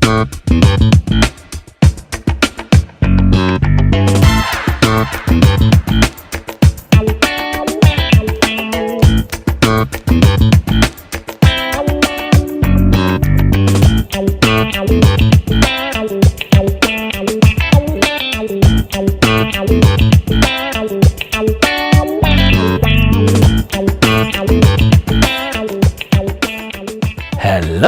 Hello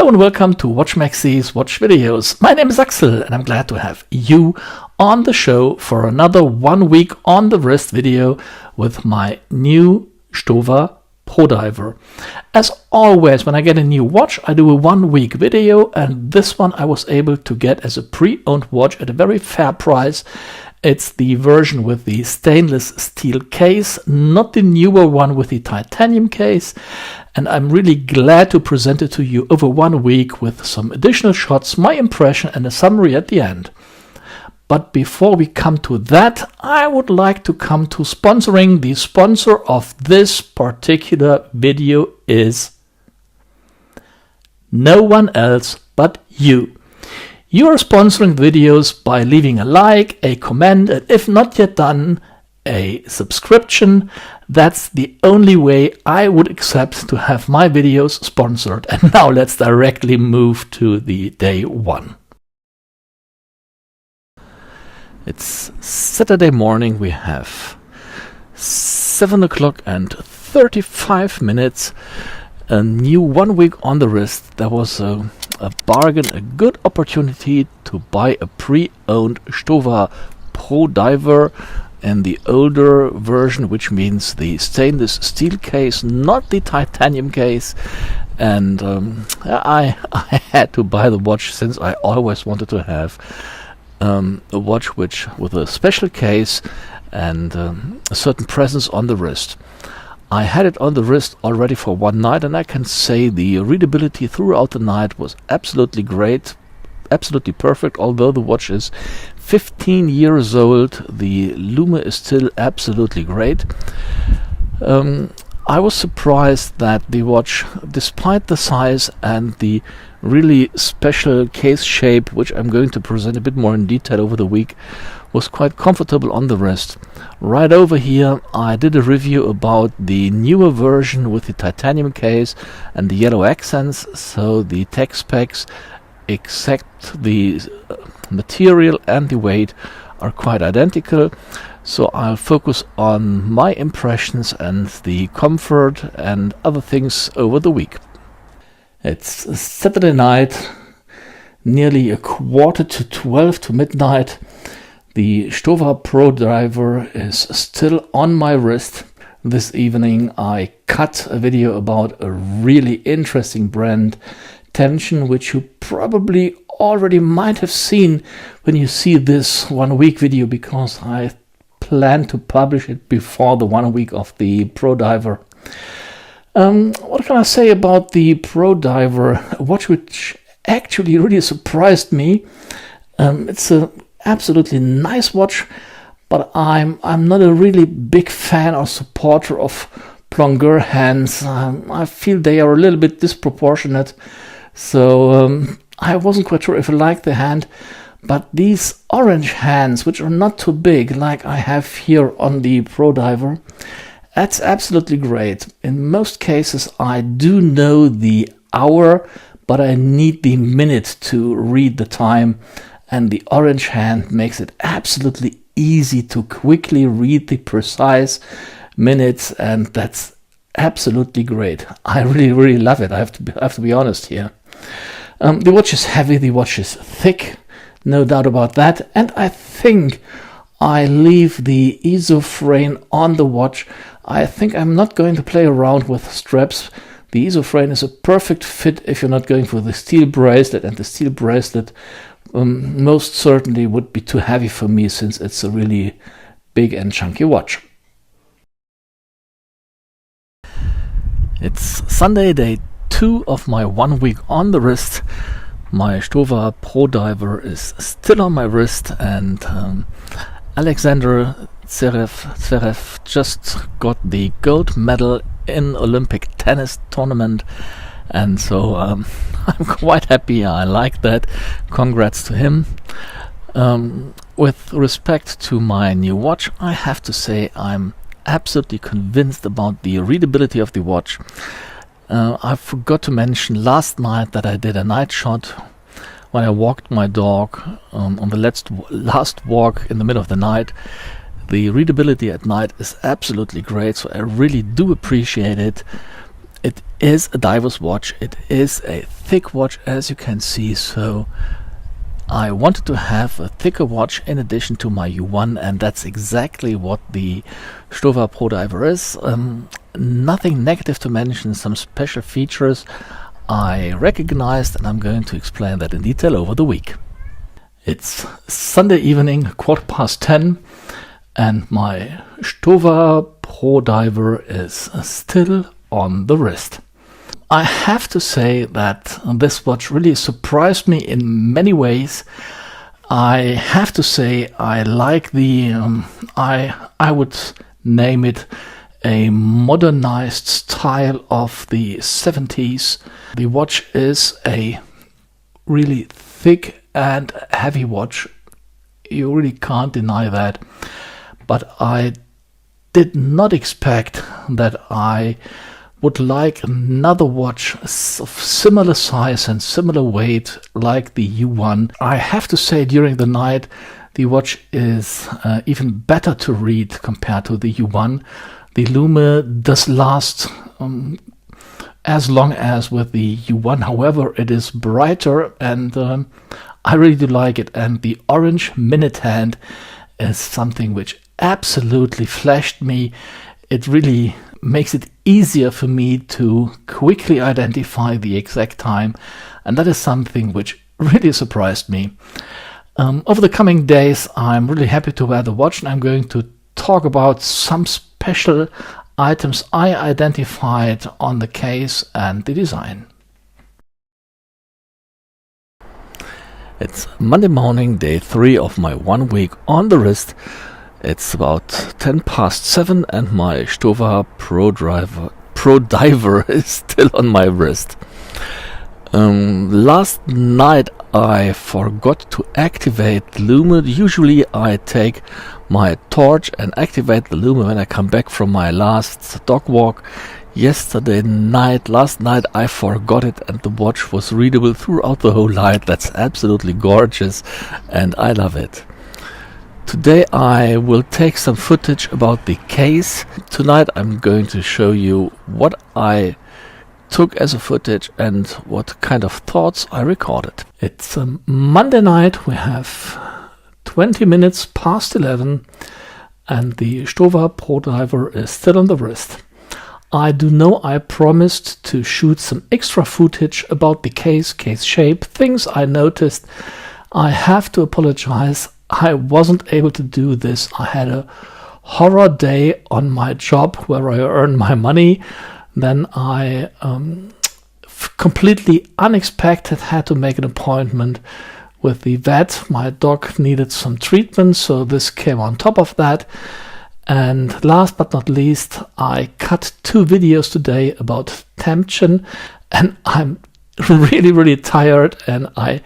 and welcome to Watch Maxie's Watch Videos. My name is Axel and I'm glad to have you on the show for another 1 week on the wrist video with my new Stowa Prodiver. As always, when I get a new watch, I do a 1 week video, and this one I was able to get as a pre-owned watch at a very fair price. It's the version with the stainless steel case, not the newer one with the titanium case. And I'm really glad to present it to you over 1 week with some additional shots, my impression, and a summary at the end. But before we come to that, I would like to come to sponsoring. The sponsor of this particular video is no one else but you. You are sponsoring videos by leaving a like, a comment, and if not yet done, a subscription. That's the only way I would accept to have my videos sponsored. And now let's directly move to the day one. It's Saturday morning. We have 7 o'clock and 35 minutes. A new 1 week on the wrist. There was a bargain, a good opportunity to buy a pre-owned Stowa Prodiver and the older version, which means the stainless steel case, not the titanium case. And I had to buy the watch since I always wanted to have a watch which with a special case and a certain presence on the wrist. I had it on the wrist already for one night, and I can say the readability throughout the night was absolutely great, absolutely perfect. Although the watch is 15 years old, the Lume is still absolutely great. I was surprised that the watch, despite the size and the really special case shape, which I'm going to present a bit more in detail over the week, was quite comfortable on the wrist. Right over here I did a review about the newer version with the titanium case and the yellow accents, so the tech specs except the material and the weight are quite identical. So I'll focus on my impressions and the comfort and other things over the week. It's Saturday night, nearly 11:45 to midnight. The Stowa Prodiver is still on my wrist. This evening I cut a video about a really interesting brand, Tension, which you probably already might have seen when you see this 1 week video, because I plan to publish it before the 1 week of the Prodiver. What can I say about the Prodiver? A watch which actually really surprised me. It's a absolutely nice watch, but I'm not a really big fan or supporter of plongeur hands. I feel they are a little bit disproportionate, so I wasn't quite sure if I like the hand. But these orange hands, which are not too big like I have here on the Prodiver, that's absolutely great. In most cases I do know the hour, but I need the minute to read the time. And the orange hand makes it absolutely easy to quickly read the precise minutes, and that's absolutely great. I really love it. I have to be honest here. The watch is heavy, the watch is thick, no doubt about that. And I think I leave the isofrane on the watch. I think I'm not going to play around with straps. The isofrane is a perfect fit if you're not going for the steel bracelet, and the steel bracelet most certainly would be too heavy for me, since it's a really big and chunky watch. It's Sunday, day 2 of my 1 week on the wrist. My Stowa Prodiver is still on my wrist, and Alexander Zverev just got the gold medal in Olympic tennis tournament, and so I'm quite happy. I like that. Congrats to him. With respect to my new watch, I have to say I'm absolutely convinced about the readability of the watch. I forgot to mention last night that I did a night shot when I walked my dog on the last walk in the middle of the night. The readability at night is absolutely great, so I really do appreciate it. It is a diver's watch. It is a thick watch, as you can see, so I wanted to have a thicker watch in addition to my U1, and that's exactly what the Stowa Prodiver is. Nothing negative to mention, some special features I recognized, and I'm going to explain that in detail over the week. It's Sunday evening, 10:15, and my Stowa Prodiver is still on the wrist. I have to say that this watch really surprised me in many ways. I have to say I like the, I would name it a modernized style of the 70s. The watch is a really thick and heavy watch. You really can't deny that. But I did not expect that I would like another watch of similar size and similar weight like the U1. I have to say, during the night the watch is even better to read compared to the U1. The lume does last as long as with the U1. However, it is brighter, and I really do like it. And the orange minute hand is something which absolutely flashed me. It really makes it easier for me to quickly identify the exact time, and that is something which really surprised me. Over the coming days, I'm really happy to wear the watch, and I'm going to talk about some special items I identified on the case and the design. It's Monday morning, day 3 of my 1 week on the wrist. It's about 7:10, and my Stowa Prodiver is still on my wrist. Last night I forgot to activate the lume. Usually I take my torch and activate the lume when I come back from my last dog walk. Last night I forgot it, and the watch was readable throughout the whole night. That's absolutely gorgeous, and I love it. Today I will take some footage about the case. Tonight I'm going to show you what I took as a footage and what kind of thoughts I recorded. It's Monday night. We have 20 minutes past 11, and the Stowa Prodiver is still on the wrist. I do know I promised to shoot some extra footage about the case shape, things I noticed. I have to apologize. I wasn't able to do this. I had a horror day on my job where I earn my money. Then I completely unexpected had to make an appointment with the vet. My dog needed some treatment, so this came on top of that. And last but not least, I cut 2 videos today about Temption, and I'm really tired, and I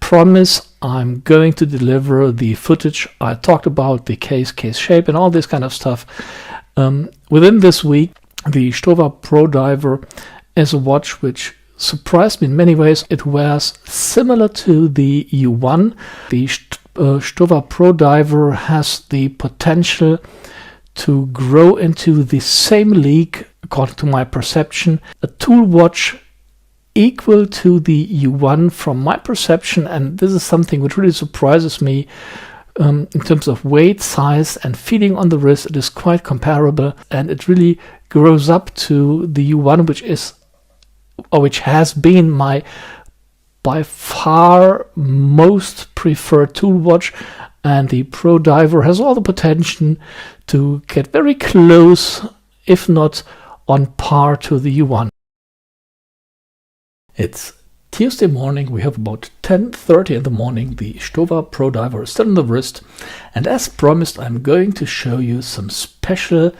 promise I'm going to deliver the footage I talked about, the case shape, and all this kind of stuff within this week. The Stowa Prodiver is a watch which surprised me in many ways. It wears similar to the U1. The Stowa Prodiver has the potential to grow into the same league, according to my perception, a tool watch equal to the U1 from my perception, and this is something which really surprises me. In terms of weight, size, and feeling on the wrist, it is quite comparable, and it really grows up to the U1, which has been my by far most preferred tool watch, and the Prodiver has all the potential to get very close, if not on par, to the U1. It's Tuesday morning. We have about 10:30 in the morning. The Stowa Prodiver is still on the wrist, and as promised, I'm going to show you some special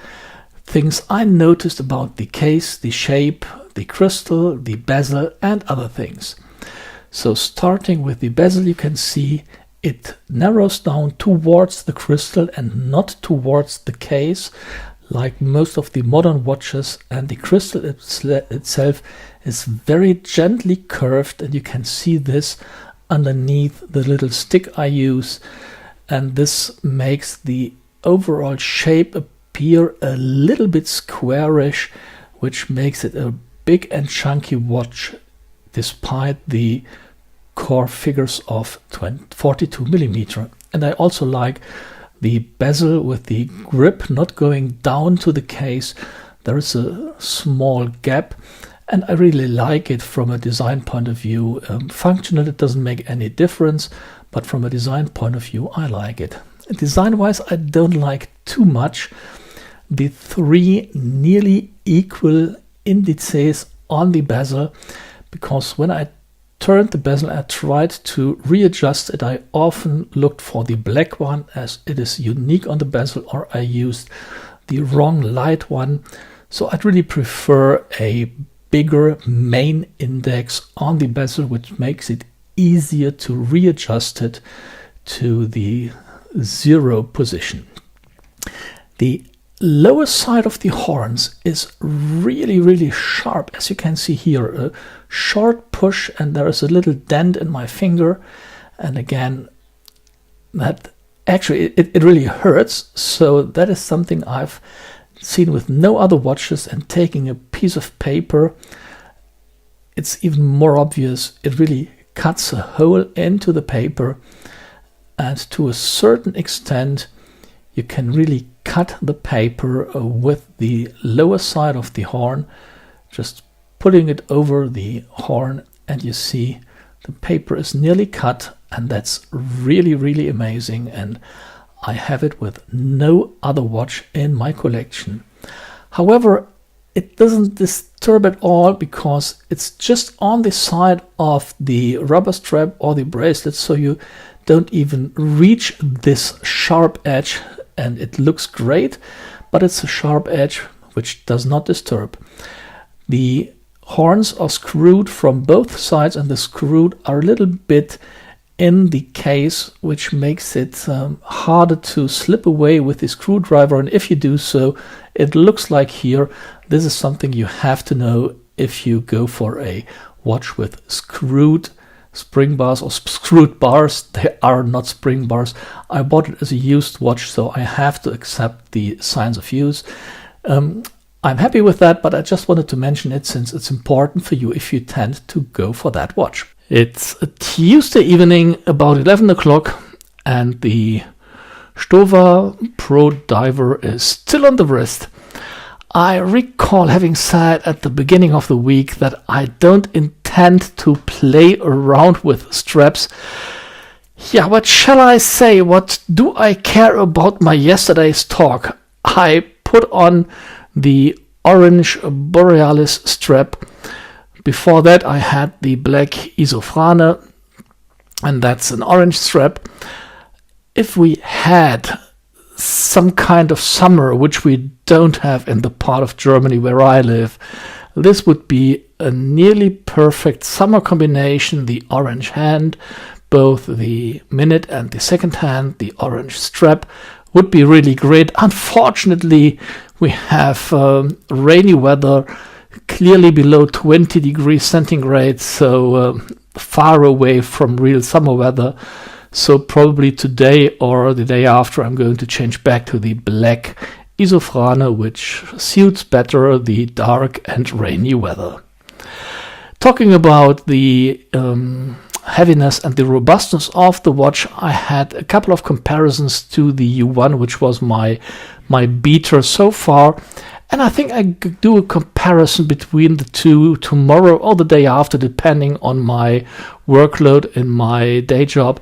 things I noticed about the case, the shape, the crystal, the bezel, and other things. So starting with the bezel, you can see it narrows down towards the crystal and not towards the case, like most of the modern watches, and the crystal itself is very gently curved, and you can see this underneath the little stick I use, and this makes the overall shape appear a little bit squarish, which makes it a big and chunky watch despite the core figures of 42 millimeter. And I also like the bezel with the grip not going down to the case. There is a small gap, and I really like it from a design point of view. Functional, it doesn't make any difference, but from a design point of view, I like it. Design wise, I don't like too much the 3 nearly equal indices on the bezel, because when I turned the bezel, I tried to readjust it. I often looked for the black one as it is unique on the bezel, or I used the wrong light one. So I'd really prefer a bigger main index on the bezel, which makes it easier to readjust it to the 0 position. The lower side of the horns is really sharp, as you can see here. A short push, and there is a little dent in my finger, and again, that actually it really hurts. So that is something I've seen with no other watches, and taking a piece of paper, it's even more obvious. It really cuts a hole into the paper, and to a certain extent you can really cut the paper with the lower side of the horn, just putting it over the horn, and you see the paper is nearly cut, and that's really amazing, and I have it with no other watch in my collection. However, it doesn't disturb at all, because it's just on the side of the rubber strap or the bracelet, so you don't even reach this sharp edge, and it looks great, but it's a sharp edge which does not disturb. The horns are screwed from both sides, and the screws are a little bit in the case, which makes it harder to slip away with the screwdriver, and if you do so, it looks like here. This is something you have to know if you go for a watch with screwed spring bars or screwed bars. They are not spring bars. I bought it as a used watch, so I have to accept the signs of use. I'm happy with that, but I just wanted to mention it since it's important for you if you tend to go for that watch. It's a Tuesday evening, about 11 o'clock, and the Stowa Prodiver is still on the wrist. I recall having said at the beginning of the week that I don't intend to play around with straps. Yeah, what shall I say? What do I care about my yesterday's talk? I put on the orange Borealis strap. Before that, I had the black Isofrane, and that's an orange strap. If we had some kind of summer, which we don't have in the part of Germany where I live, this would be a nearly perfect summer combination. The orange hand, both the minute and the second hand, the orange strap would be really great. Unfortunately, we have rainy weather, clearly below 20 degrees centigrade, so far away from real summer weather. So probably today or the day after, I'm going to change back to the black Isofrane, which suits better the dark and rainy weather. Talking about the heaviness and the robustness of the watch, I had a couple of comparisons to the U1, which was my beater so far. And I think I could do a comparison between the two tomorrow or the day after, depending on my workload in my day job,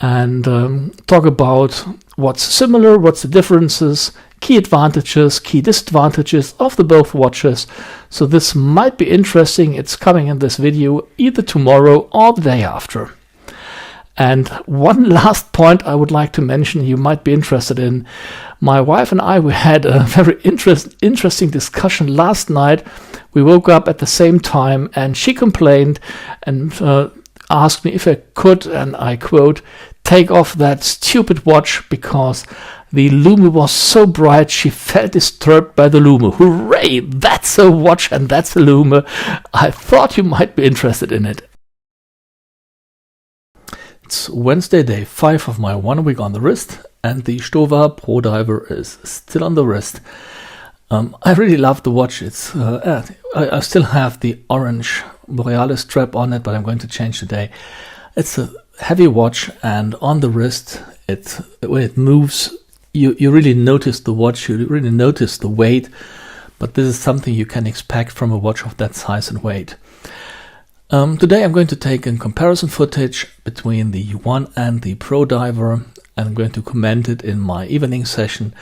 and talk about what's similar, what's the differences, key advantages, key disadvantages of the both watches. So this might be interesting. It's coming in this video either tomorrow or the day after. And one last point I would like to mention you might be interested in. My wife and I, we had a very interesting discussion last night We woke up at the same time, and she complained and asked me if I could, and I quote, take off that stupid watch because the lume was so bright she felt disturbed by the lume. Hooray! That's a watch and that's a lume. I thought you might be interested in it. It's Wednesday, day 5 of my 1 week on the wrist, and the Stowa Prodiver is still on the wrist. I really love the watch. It's I still have the orange Borealis strap on it, but I'm going to change today. It's a heavy watch, and on the wrist, when it moves, you really notice the watch, you really notice the weight, but this is something you can expect from a watch of that size and weight. Today I'm going to take in comparison footage between the U1 and the Prodiver, and I'm going to comment it in my evening session.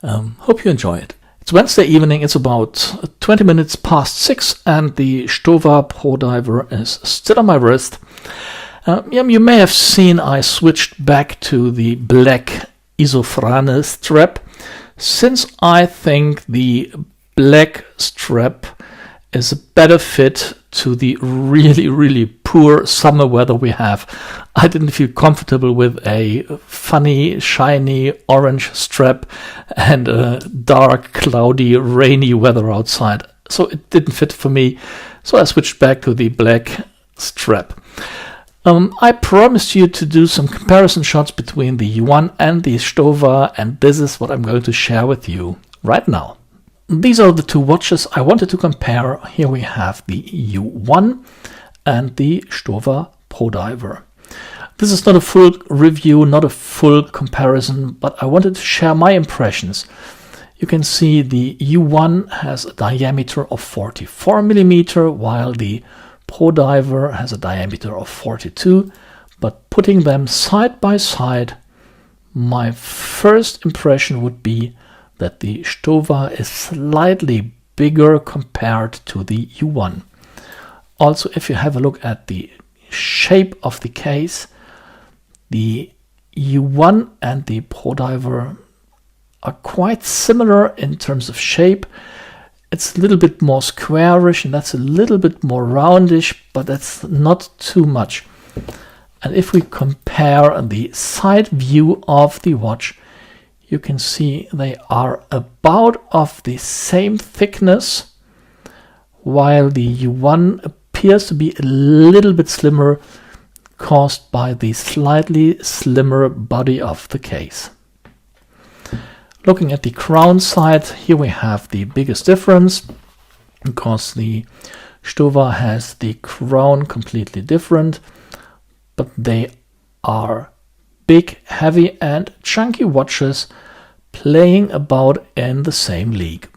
Hope you enjoy it. It's Wednesday evening, it's about 20 minutes past 6, and the Stowa Prodiver is still on my wrist. You may have seen I switched back to the black Isofrane strap, since I think the black strap is a better fit to the really poor summer weather we have. I didn't feel comfortable with a funny, shiny orange strap and dark, cloudy, rainy weather outside. So it didn't fit for me. So I switched back to the black strap. I promised you to do some comparison shots between the U1 and the Stowa, and this is what I'm going to share with you right now. These are the two watches I wanted to compare. Here we have the U1 and the Stowa Prodiver. This is not a full review, not a full comparison, but I wanted to share my impressions. You can see the U1 has a diameter of 44 millimeter, while the Prodiver has a diameter of 42, but putting them side by side, my first impression would be that the Stowa is slightly bigger compared to the U1. Also, if you have a look at the shape of the case, the U1 and the Prodiver are quite similar in terms of shape. It's a little bit more squarish, and that's a little bit more roundish, but that's not too much. And if we compare the side view of the watch, you can see they are about of the same thickness, while the U1 appears to be a little bit slimmer, caused by the slightly slimmer body of the case. Looking at the crown side, here we have the biggest difference, because the Stowa has the crown completely different, but they are big, heavy and chunky watches playing about in the same league.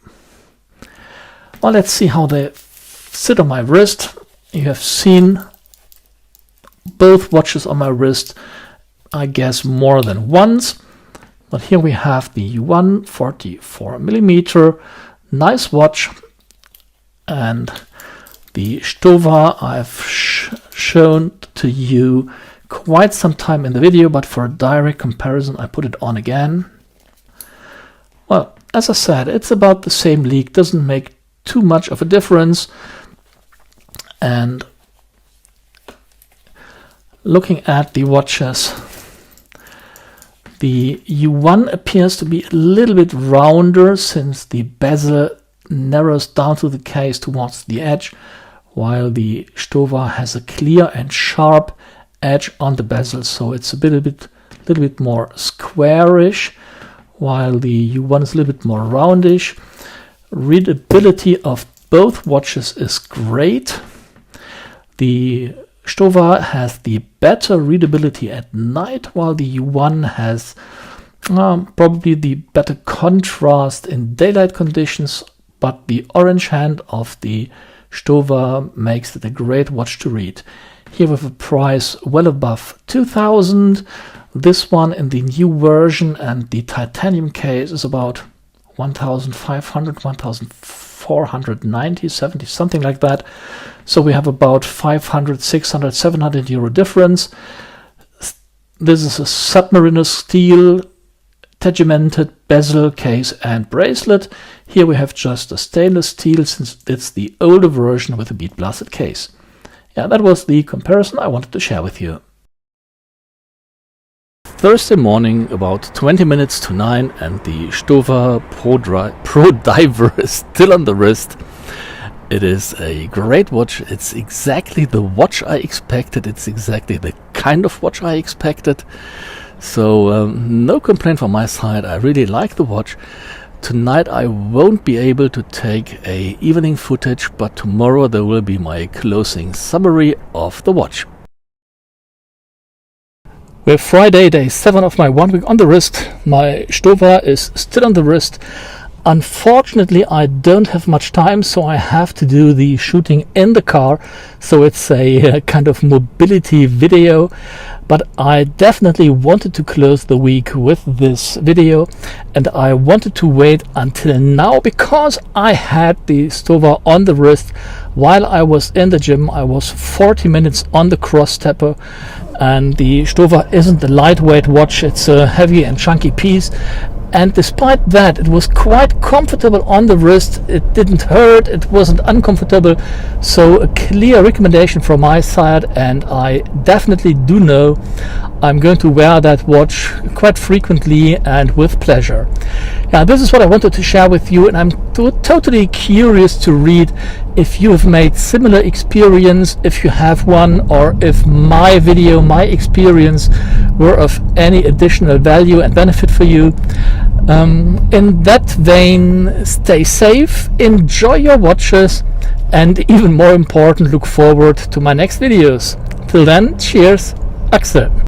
Well, let's see how they sit on my wrist. You have seen both watches on my wrist, I guess, more than once. But here we have the U1 44 millimeter, nice watch, and the Stowa I've shown to you quite some time in the video, but for a direct comparison I put it on again. Well, as I said, it's about the same league, doesn't make too much of a difference. And looking at the watches, the U1 appears to be a little bit rounder, since the bezel narrows down to the case towards the edge, while the Stowa has a clear and sharp edge on the bezel, so it's a little bit more squarish, while the U1 is a little bit more roundish. Readability of both watches is great. The Stowa has the better readability at night, while the U1 has probably the better contrast in daylight conditions, but the orange hand of the Stowa makes it a great watch to read. Here with a price well above 2,000. This one in the new version and the titanium case is about 1,500, 1,490, 70, something like that. So we have about 500, 600, 700 euro difference. This is a submariner steel tegimented bezel, case and bracelet. Here we have just a stainless steel, since it's the older version with a bead blasted case. Yeah, that was the comparison I wanted to share with you. Thursday morning, about 20 minutes to 9, and the Stowa Prodiver is still on the wrist. It is a great watch. It's exactly the watch I expected. It's exactly the kind of watch I expected. So no complaint from my side. I really like the watch. Tonight I won't be able to take a evening footage, but tomorrow there will be my closing summary of the watch. Well, Friday, day 7 of my 1 week on the wrist. My Stowa is still on the wrist. Unfortunately, I don't have much time, so I have to do the shooting in the car. So it's a kind of mobility video. But I definitely wanted to close the week with this video, and I wanted to wait until now because I had the Stowa on the wrist while I was in the gym. I was 40 minutes on the cross stepper, and the Stowa isn't a lightweight watch, it's a heavy and chunky piece. And despite that, it was quite comfortable on the wrist. It didn't hurt, it wasn't uncomfortable. So a clear recommendation from my side, and I definitely do know I'm going to wear that watch quite frequently and with pleasure. Now, this is what I wanted to share with you, and I'm totally curious to read if you have made similar experience, if you have one, or if my video, my experience were of any additional value and benefit for you. In that vein, stay safe, enjoy your watches, and even more important, look forward to my next videos. Till then, cheers, Axel.